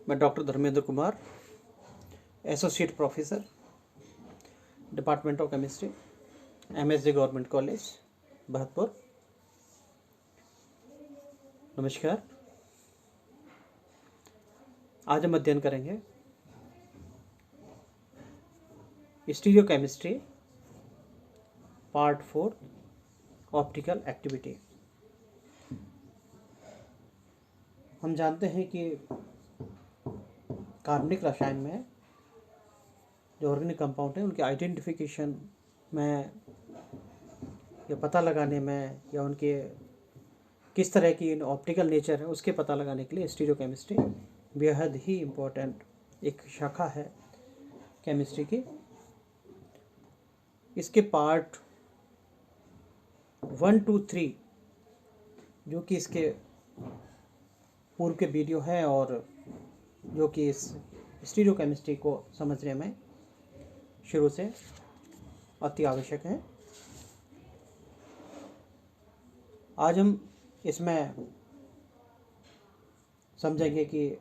मैं doctor Dharmendra Kumar, associate professor, department of chemistry, MSD government college, Bharatpur. नमस्कार। आज हम अध्ययन करेंगे stereo chemistry part 4 optical activity. हम जानते हैं कि कार्बनिक रसायन में जो ऑर्गेनिक कंपाउंड है उनके आइडेंटिफिकेशन में या पता लगाने में या उनके किस तरह की ऑप्टिकल नेचर है उसके पता लगाने के लिए स्टीरियो केमिस्ट्री बेहद ही इम्पोर्टेंट एक शाखा है केमिस्ट्री की। इसके पार्ट 1, 2, 3 जो कि इसके पूर्व के वीडियो हैं और जो कि इस स्टीरियो केमिस्ट्री को समझने में शुरू से अति आवश्यक है। आज हम इसमें समझेंगे कि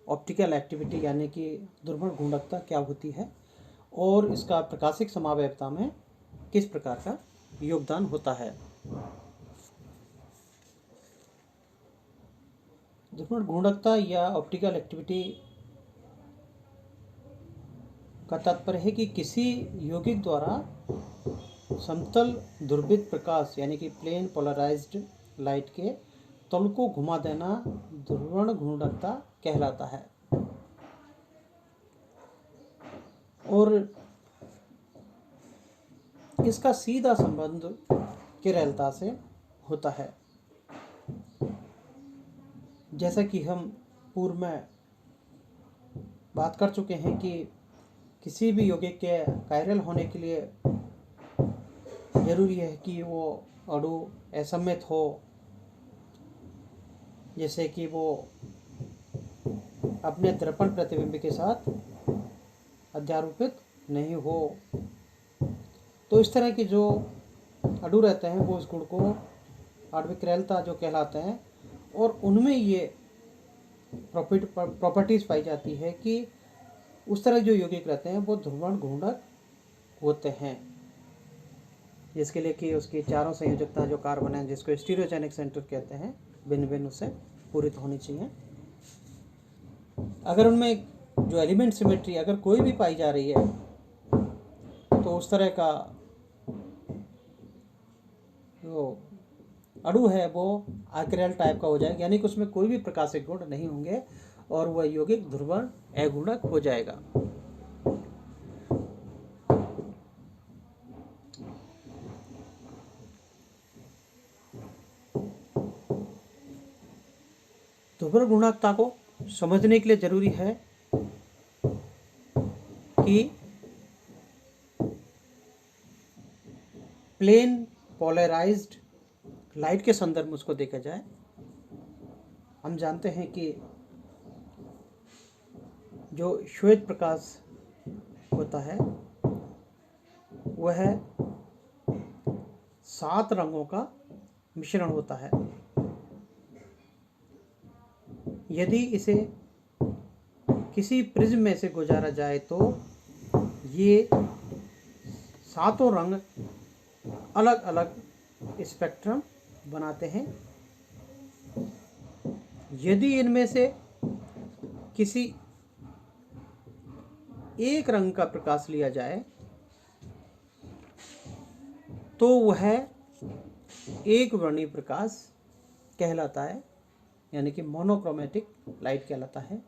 ऑप्टिकल एक्टिविटी यानी कि दुर्बल घूर्णकता क्या होती है और इसका प्रकाशिक समावयवता में किस प्रकार का योगदान होता है। दुर्बल घूर्णकता या ऑप्टिकल एक्टिविटी का तात्पर्य है कि किसी यौगिक द्वारा समतल ध्रुवित प्रकाश यानी कि प्लेन पोलराइज्ड लाइट के तल को घुमा देना दुर्बल घूर्णकता कहलाता है। और इसका सीधा संबंध किरणता से होता है। जैसा कि हम पूर्व में बात कर चुके हैं कि किसी भी यौगिक के कायरल होने के लिए जरूरी है कि वो अणु असममित हो, जैसे कि वो अपने दर्पण प्रतिबिंब के साथ अध्यारोपित नहीं हो। तो इस तरह के जो अणु रहते हैं वो इस गुण को आणविक जो कहलाते हैं और उनमें ये प्रॉपर्टीज पाई जाती है कि उस तरह जो यौगिक रहते हैं वो ध्रुवण घूर्णक होते हैं, जिसके लिए कि उसकी चारों संयोजकता जो कार्बन है जिसको स्टीरियोजेनिक सेंटर कहते हैं भिन्न भिन्न उससे पूरित होनी चाहिए। अगर उनमें जो एलिमेंट सिमेट्री अगर कोई भी पाई जा रही है तो उस तरह का जो अणु है वो आक्रेल टाइप का हो जाएगा, यानी कि उसमें कोई भी प्रकाशिक गुण नहीं होंगे और वह यौगिक ध्रुवण अघूर्णक हो जाएगा। ध्रुवण गुणकता को समझने के लिए जरूरी है कि प्लेन पोलराइज्ड लाइट के संदर्भ में उसको देखा जाए। हम जानते हैं कि जो श्वेत प्रकाश होता है वह 7 रंगों का मिश्रण होता है। यदि इसे किसी प्रिज्म में से गुजारा जाए तो ये 7 रंग अलग अलग स्पेक्ट्रम बनाते हैं। यदि इनमें से किसी एक रंग का प्रकाश लिया जाए तो वह एक वर्णीय प्रकाश कहलाता है, यानी कि मोनोक्रोमेटिक लाइट कहलाता है।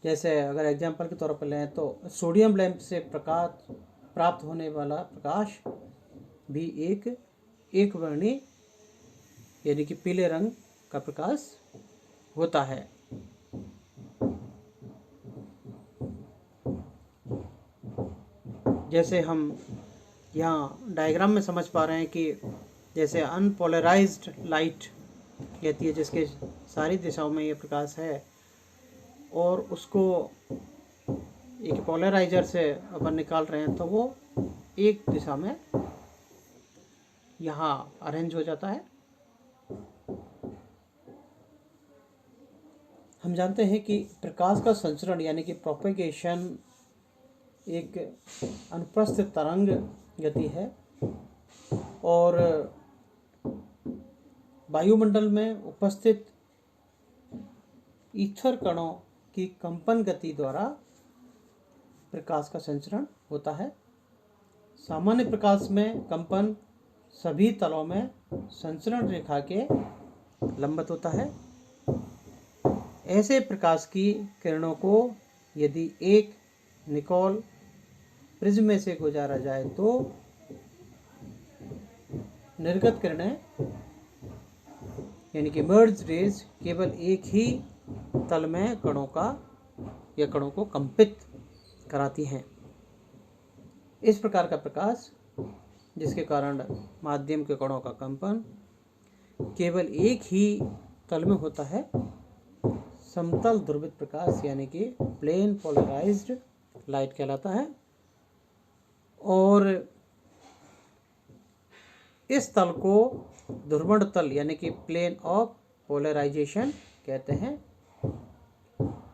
जैसे अगर एग्जांपल के तौर पर लें तो सोडियम लैंप से प्रकाश प्राप्त होने वाला प्रकाश भी एक वर्णीय यानी कि पीले रंग का प्रकाश होता है। जैसे हम यहाँ डायग्राम में समझ पा रहे हैं कि जैसे अनपोलराइज्ड लाइट कहती है जिसके सारी दिशाओं में ये प्रकाश है और उसको एक पोलराइजर से अपन निकाल रहे हैं तो वो एक दिशा में यहाँ अरेंज हो जाता है। हम जानते हैं कि प्रकाश का संचरण यानी कि प्रोपेगेशन एक अनुप्रस्थ तरंग गति है और वायुमंडल में उपस्थित ईथर कणों की कंपन गति द्वारा प्रकाश का संचरण होता है। सामान्य प्रकाश में कंपन सभी तलों में संचरण रेखा के लंबवत होता है। ऐसे प्रकाश की किरणों को यदि एक निकोल प्रिज्म में से गुजारा जाए तो निर्गत किरणें यानी कि इमर्ज रेज केवल एक ही तल में कणों को कंपित कराती हैं। इस प्रकार का प्रकाश जिसके कारण माध्यम के कणों का कंपन केवल एक ही तल में होता है समतल ध्रुवित प्रकाश यानी कि प्लेन पोलराइज्ड लाइट कहलाता है। और इस तल को ध्रुवण तल यानी कि प्लेन ऑफ पोलराइजेशन कहते हैं।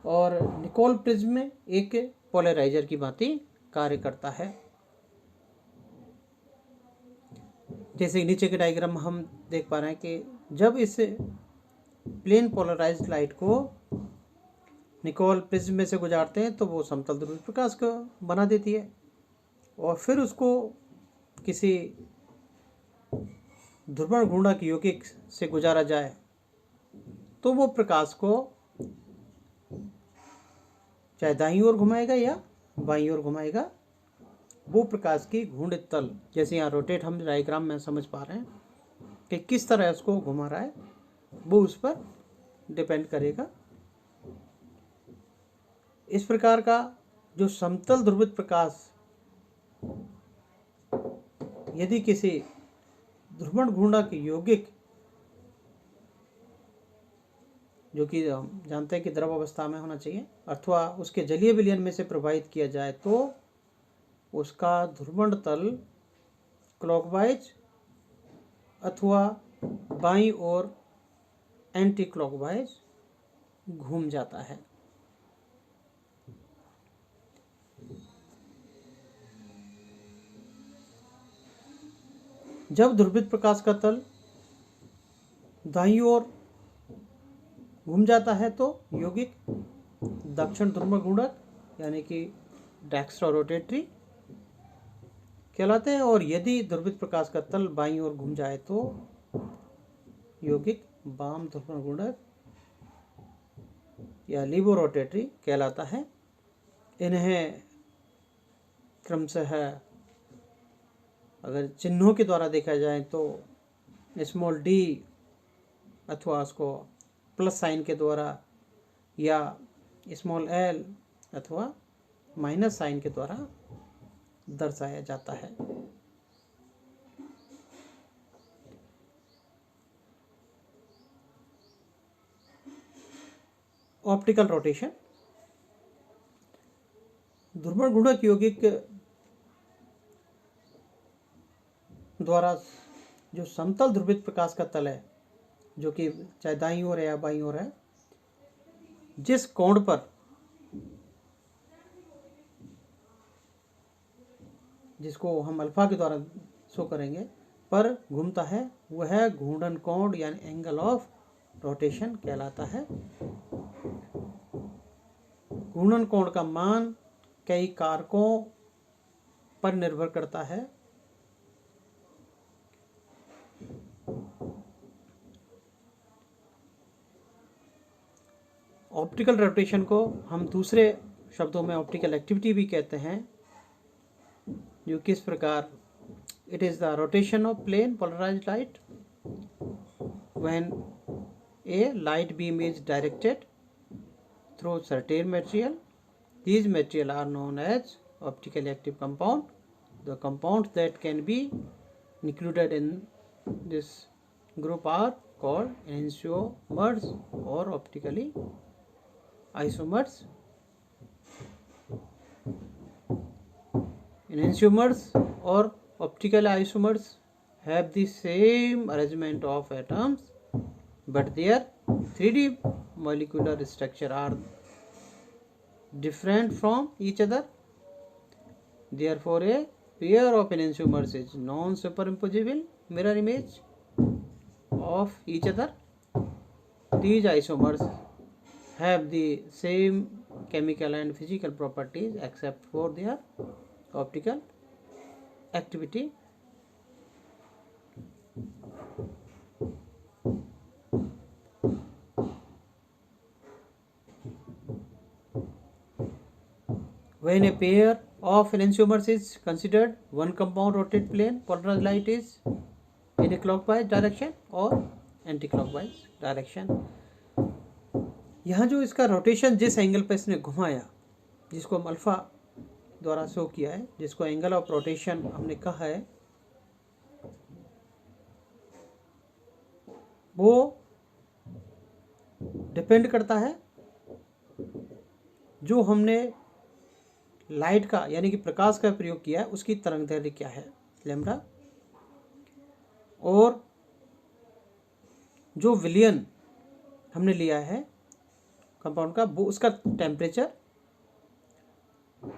और निकोल प्रिज्म में एक पोलराइजर की भांति कार्य करता है। जैसे नीचे के डायग्राम में हम देख पा रहे हैं कि जब इस प्लेन पोलराइज्ड लाइट को निकोल प्रिज्म में से गुजारते हैं तो वो समतल ध्रुवित प्रकाश को बना देती है और फिर उसको किसी ध्रुवण घूर्णक यौगिक से गुजारा जाए तो वो प्रकाश को चाहे दाईं ओर घुमाएगा या बाईं ओर घुमाएगा। वो प्रकाश की घूर्णित तल जैसे यहाँ रोटेट हम डायग्राम में समझ पा रहे हैं कि किस तरह उसको घुमा रहा है वो उस पर डिपेंड करेगा। इस प्रकार का जो समतल ध्रुवित प्रकाश यदि किसी ध्रुवण घूर्णक यौगिक जो कि हम जानते हैं कि द्रव अवस्था में होना चाहिए अथवा उसके जलीय विलयन में से प्रवाहित किया जाए तो उसका ध्रुवण तल क्लॉकवाइज अथवा बाईं ओर एंटी क्लॉकवाइज घूम जाता है। जब ध्रुवित प्रकाश का तल दाईं ओर घूम जाता है तो यौगिक दक्षिण ध्रुव घूर्णक यानी कि डेक्स्ट्रो रोटेटरी कहलाते हैं। और यदि ध्रुवित प्रकाश का तल बाईं ओर घूम जाए तो यौगिक वाम ध्रुव घूर्णक या लिबो रोटेटरी कहलाता है। इन्हें क्रमशः अगर चिन्हों के द्वारा देखा जाए तो स्मॉल डी अथवा उसको प्लस साइन के द्वारा या स्मॉल एल अथवा माइनस साइन के द्वारा दर्शाया जाता है। ऑप्टिकल रोटेशन ध्रुवण घूर्णक यौगिक द्वारा जो समतल ध्रुवित प्रकाश का तल है जो कि चाहे दाईं ओर है या बाईं ओर है जिस कोण पर जिसको हम अल्फा के द्वारा शो करेंगे पर घूमता है वह घूर्णन कोण यानी एंगल ऑफ रोटेशन कहलाता है। घूर्णन कोण का मान कई कारकों पर निर्भर करता है। ऑप्टिकल रोटेशन को हम दूसरे शब्दों में ऑप्टिकल एक्टिविटी भी कहते हैं जो किस प्रकार it is the rotation of plane polarised light when a light beam is directed through certain material. These material are known as optically active compound. The compounds that can be included in this group are called enantiomers or optically isomers. Enantiomers or optical isomers have the same arrangement of atoms but their 3D molecular structure are different from each other. Therefore, a pair of enantiomers is non-superimposable mirror image of each other. These isomers have the same chemical and physical properties except for their optical activity. When a pair of enantiomers is considered, one compound rotate plane polarized light is in a clockwise direction और anti-clockwise direction. यहाँ जो इसका rotation जिस angle पर इसने घुमाया, जिसको हम अल्फा द्वारा शो किया है, जिसको एंगल ऑफ रोटेशन हमने कहा है, वो डिपेंड करता है जो हमने लाइट का यानी कि प्रकाश का प्रयोग किया है उसकी तरंगदैर्घ्य क्या है लैम्डा, और जो विलयन हमने लिया है कंपाउंड का वो उसका टेम्परेचर,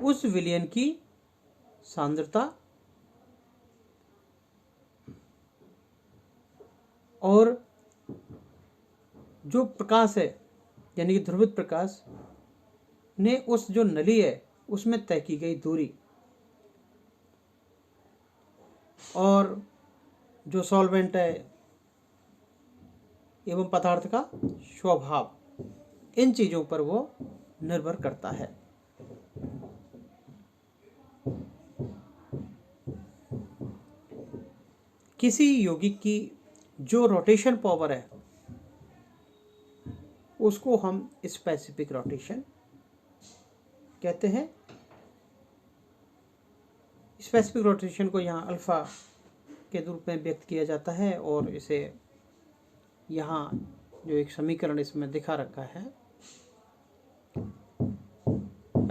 उस विलयन की सांद्रता और जो प्रकाश है यानी कि ध्रुवित प्रकाश ने उस जो नली है उसमें तय की गई दूरी और जो सॉल्वेंट है एवं पदार्थ का स्वभाव, इन चीज़ों पर वो निर्भर करता है. किसी यौगिक की जो रोटेशन पावर है उसको हम स्पेसिफिक रोटेशन कहते हैं. स्पेसिफिक रोटेशन को यहाँ अल्फा के रूप में व्यक्त किया जाता है और इसे यहाँ जो एक समीकरण इसमें दिखा रखा है,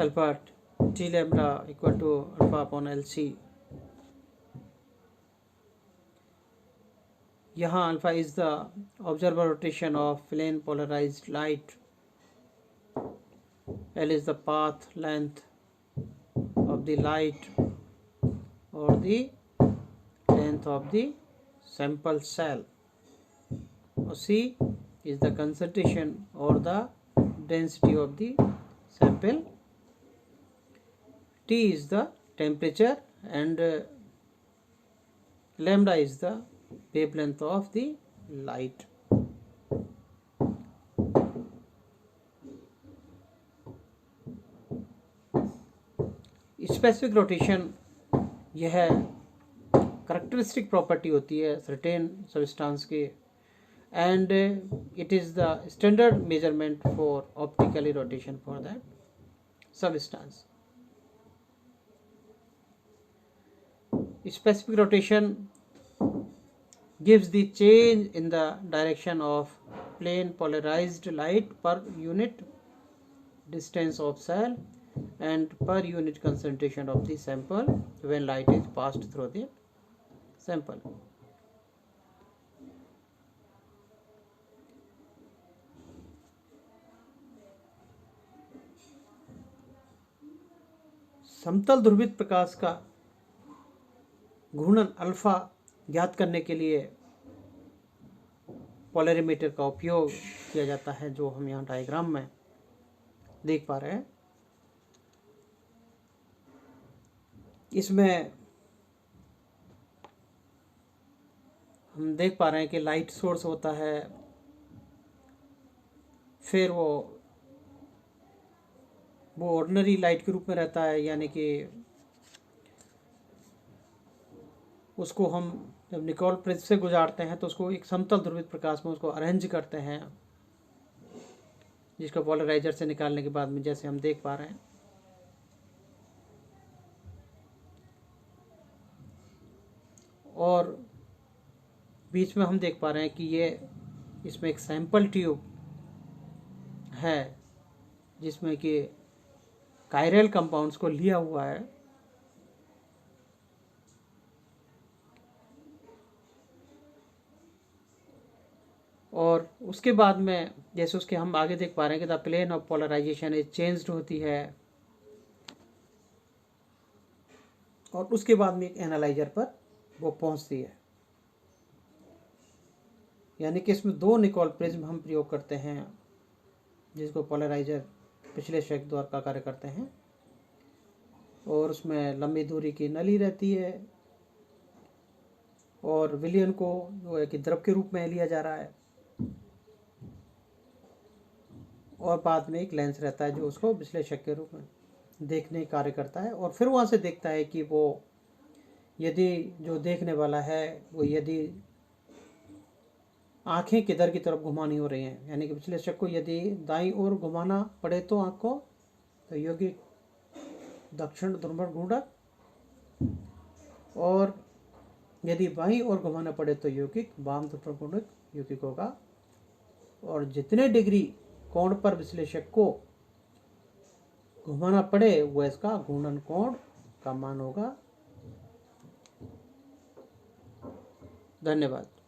alpha T lambda equal to alpha upon L C. यहाँ alpha is the observer rotation of plane polarised light, L is the path length of the light or the length of the sample cell, or C is the concentration or the density of the sample, T is the temperature, and lambda is the wavelength of the light. Specific rotation यह characteristic property होती है certain substance के, and it is the standard measurement for optically rotation for that substance. Specific rotation gives the change in the direction of plane polarized light per unit distance of cell and per unit concentration of the sample when light is passed through the sample. समतल ध्रुवित प्रकाश का घूर्णन alpha ज्ञात करने के लिए polarimeter का उपयोग किया जाता है, जो हम यहाँ डायग्राम में देख पा रहे हैं. इसमें हम देख पा रहे हैं कि लाइट सोर्स होता है, फिर वो ऑर्डिनरी लाइट के रूप में रहता है, यानी कि उसको हम जब निकोल प्रिज्म से गुजारते हैं तो उसको एक समतल ध्रुवित प्रकाश में उसको अरेंज करते हैं, जिसको पोलराइजर से निकालने के बाद में जैसे हम देख पा रहे हैं. और बीच में हम देख पा रहे हैं कि ये इसमें एक सैंपल ट्यूब है जिसमें कि कायरल कंपाउंड्स को लिया हुआ है. और उसके बाद में जैसे उसके हम आगे देख पा रहे हैं कि the plane of polarization is changed होती है, और उसके बाद में एक एनालाइजर पर वो पहुंचती है। यानी कि इसमें दो निकोल प्रिज्म हम प्रयोग करते हैं, जिसको पोलराइजर विश्लेषक द्वार का कार्य करते हैं, और उसमें लंबी दूरी की नली रहती है, और विलयन को जो है कि द्रव के रूप में लिया जा रहा है, और बाद में एक लेंस रहता है जो उसको विश्लेषक के रूप में देखने कार्य करता है, और फिर वहाँ से देखता है कि वो यदि जो देखने वाला है वो यदि आंखें किधर की तरफ घुमानी हो रही हैं, यानी कि विश्लेषक को यदि दाईं ओर घुमाना पड़े तो आँख को तो यौगिक दक्षिण ध्रुवण घूंढक, और यदि बाईं ओर घुमाना पड़े तो यौगिक वाम ध्रुवण घूंढक यौगिक होगा। और जितने डिग्री कोण पर विश्लेषक को घुमाना पड़े वह इसका घूर्णन कोण का मान होगा। धन्यवाद।